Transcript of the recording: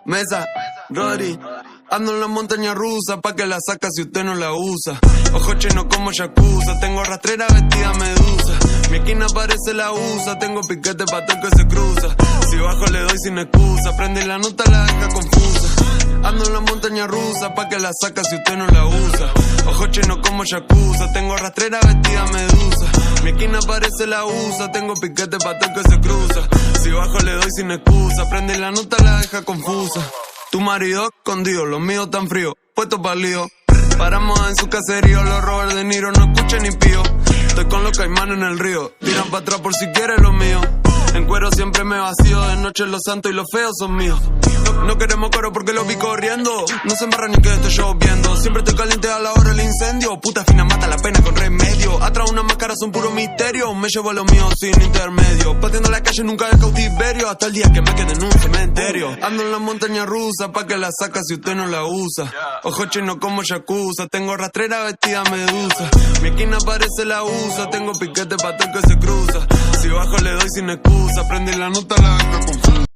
Mesa, Rodri. Ando en la montaña rusa, pa' que la saca si usted no la usa. Ojo chino como Yakuza, tengo rastrera vestida medusa. Mi esquina parece la USA, tengo piquete pa' todo el que se cruza. Si bajo le doy sin excusa, prende la nota la deja confusa. Ando en la montaña rusa, pa' que la saca si usted no la usa. Ojo chino como Yakuza, tengo rastrera vestida medusa. Mi esquina parece la USA, tengo piquete pa' todo el que se cruza. Si bajo le doy sin excusa, prende la nota la deja confusa. Tu marido escondido, los míos tan fríos, puestos pa'l lío. Paramos en su caserío, los Robert De Niro no escuchan ni pío. Estoy con los caimanes en el río, tiran pa' atrás por si quieres lo mío. En cuero siempre me vacío, de noche los santos y los feos son míos. No queremos coro porque lo vi corriendo, no se embarra ni que esté lloviendo. Siempre estoy caliente a la hora del incendio, puta fina mata la pena con remedio. Atrás una máscara son puro misterio, me llevo lo mío sin intermedio. Pateando la calle nunca de cautiverio, hasta el día que me quede en un cementerio. Ando en la montaña rusa, pa' que la saca si usted no la usa. Ojo chino como Yakuza, tengo rastrera vestida medusa. Mi esquina parece la USA, tengo piquete pa' todo el que se cruza. Si bajo le doy sin excusa, prende la nota la deja confusa.